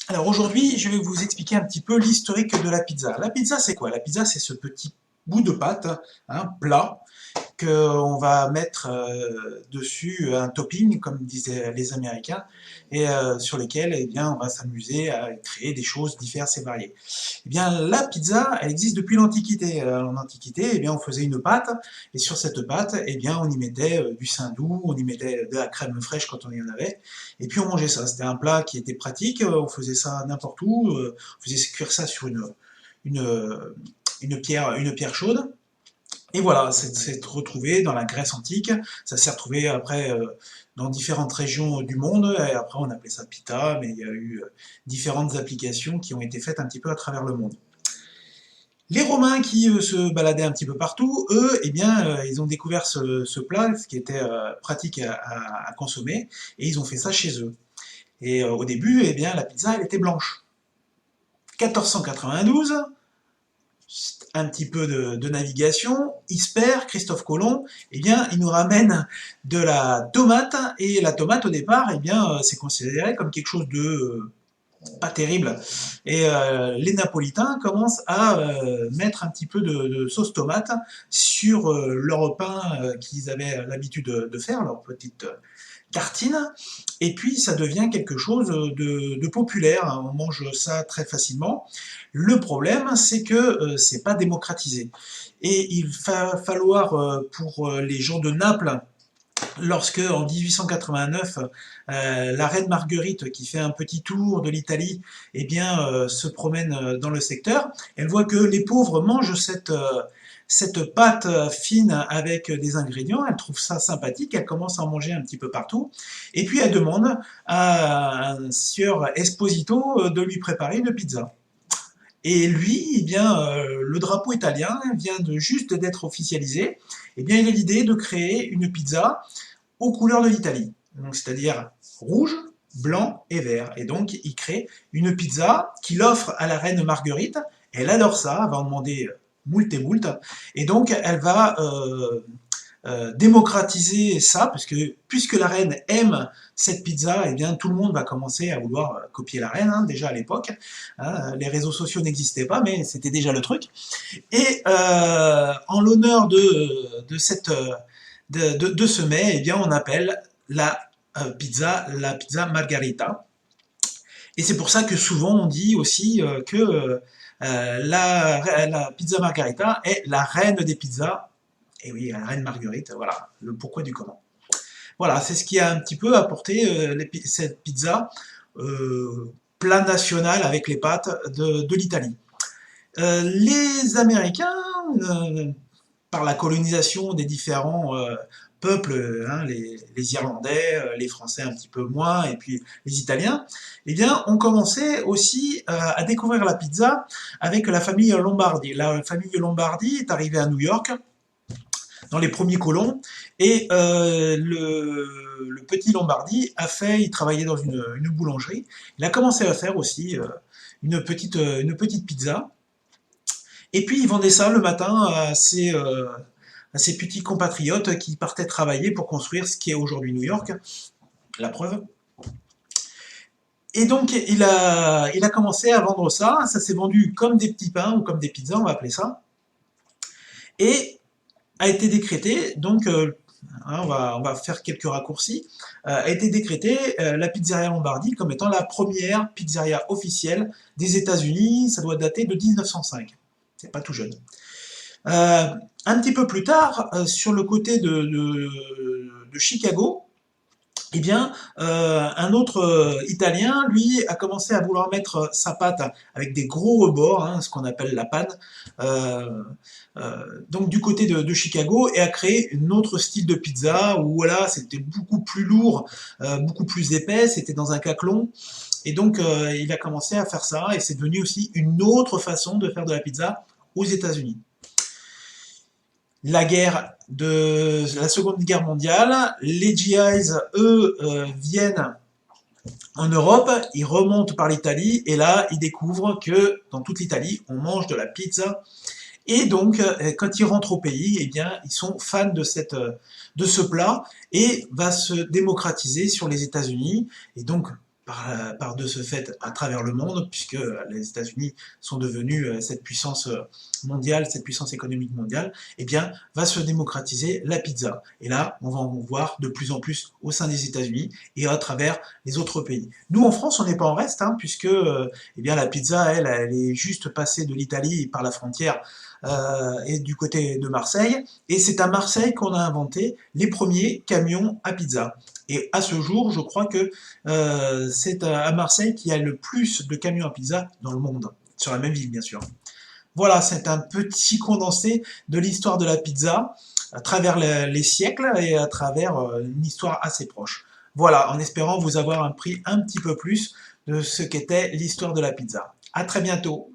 Alors aujourd'hui, je vais vous expliquer un petit peu l'historique de la pizza. La pizza, c'est quoi? La pizza, c'est ce petit bout de pâte, plat, qu'on va mettre dessus un topping, comme disaient les Américains, et sur lesquels, eh bien, on va s'amuser à créer des choses diverses et variées. Eh bien, la pizza, elle existe depuis l'Antiquité. En Antiquité, eh bien, on faisait une pâte, et sur cette pâte, eh bien, on y mettait du saindoux, on y mettait de la crème fraîche quand on y en avait, et puis on mangeait ça. C'était un plat qui était pratique, on faisait ça n'importe où, on faisait cuire ça sur une, une pierre chaude, et voilà, c'est retrouvé dans la Grèce antique, ça s'est retrouvé après dans différentes régions du monde, et après on appelait ça pita, mais il y a eu différentes applications qui ont été faites un petit peu à travers le monde. Les Romains qui se baladaient un petit peu partout, eux, eh bien, ils ont découvert ce plat, ce qui était pratique à consommer, et ils ont fait ça chez eux. Et au début, eh bien, la pizza, elle était blanche. 1492, un petit peu de navigation, il se perd, Christophe Colomb, eh bien, il nous ramène de la tomate, et la tomate, au départ, eh bien, c'est considéré comme quelque chose de pas terrible. Et les Napolitains commencent à mettre un petit peu de sauce tomate sur leur pain qu'ils avaient l'habitude de faire, leur petite tartine, et puis ça devient quelque chose de populaire, on mange ça très facilement. Le problème, c'est que c'est pas démocratisé. Et il va falloir, pour les gens de Naples, lorsque en 1889 la reine Marguerite, qui fait un petit tour de l'Italie, eh bien se promène dans le secteur, elle voit que les pauvres mangent cette pâte fine avec des ingrédients, elle trouve ça sympathique, elle commence à en manger un petit peu partout, et puis elle demande à un sieur Esposito de lui préparer une pizza. Et lui, eh bien, le drapeau italien vient de juste d'être officialisé. Eh bien, il a l'idée de créer une pizza aux couleurs de l'Italie, c'est-à-dire rouge, blanc et vert. Et donc, il crée une pizza qu'il offre à la reine Marguerite. Elle adore ça, elle va en demander moult et moult. Et donc, elle va démocratiser ça, parce que puisque la reine aime cette pizza, eh bien tout le monde va commencer à vouloir copier la reine, déjà à l'époque. Les réseaux sociaux n'existaient pas, mais c'était déjà le truc. Et en l'honneur de cette de ce mets, eh bien on appelle la pizza margarita. Et c'est pour ça que souvent on dit aussi que la pizza margarita est la reine des pizzas. Et oui, la reine Marguerite, voilà, le pourquoi du comment. Voilà, c'est ce qui a un petit peu apporté cette pizza plat national avec les pâtes de l'Italie. Les Américains, euh, par la colonisation des différents peuples, les Irlandais, les Français un petit peu moins, et puis les Italiens, eh bien, ont commencé aussi à découvrir la pizza avec la famille Lombardi. La famille Lombardi est arrivée à New York dans les premiers colons, et le petit Lombardi a fait, il travaillait dans une boulangerie, il a commencé à faire aussi une petite pizza, et puis il vendait ça le matin à ses petits compatriotes qui partaient travailler pour construire ce qui est aujourd'hui New York, la preuve. Et donc il a commencé à vendre ça, ça s'est vendu comme des petits pains ou comme des pizzas, on va appeler ça, et a été décrété, donc on va faire quelques raccourcis, a été décrété la pizzeria Lombardi comme étant la première pizzeria officielle des États-Unis, ça doit dater de 1905, c'est pas tout jeune. Un petit peu plus tard, sur le côté de Chicago, eh bien, un autre Italien, lui, a commencé à vouloir mettre sa pâte avec des gros rebords, ce qu'on appelle la panne, donc du côté de Chicago, et a créé un autre style de pizza où voilà, c'était beaucoup plus lourd, beaucoup plus épais, c'était dans un caclon. Et donc, il a commencé à faire ça, et c'est devenu aussi une autre façon de faire de la pizza aux États-Unis. La guerre de la Seconde Guerre mondiale, les GIs, eux, viennent en Europe, ils remontent par l'Italie, et là, ils découvrent que dans toute l'Italie, on mange de la pizza. Et donc, quand ils rentrent au pays, eh bien, ils sont fans de ce plat, et va se démocratiser sur les États-Unis. Et donc, par de ce fait à travers le monde, puisque les États-Unis sont devenus cette puissance mondiale, cette puissance économique mondiale, eh bien, va se démocratiser la pizza. Et là, on va en voir de plus en plus au sein des États-Unis et à travers les autres pays. Nous, en France, on n'est pas en reste, hein, puisque eh bien, la pizza, elle est juste passée de l'Italie par la frontière et du côté de Marseille. Et c'est à Marseille qu'on a inventé les premiers camions à pizza. Et à ce jour, je crois que c'est à Marseille qu'il y a le plus de camions à pizza dans le monde, sur la même ville bien sûr. Voilà, c'est un petit condensé de l'histoire de la pizza à travers les siècles et à travers une histoire assez proche. Voilà, en espérant vous avoir appris un petit peu plus de ce qu'était l'histoire de la pizza. À très bientôt.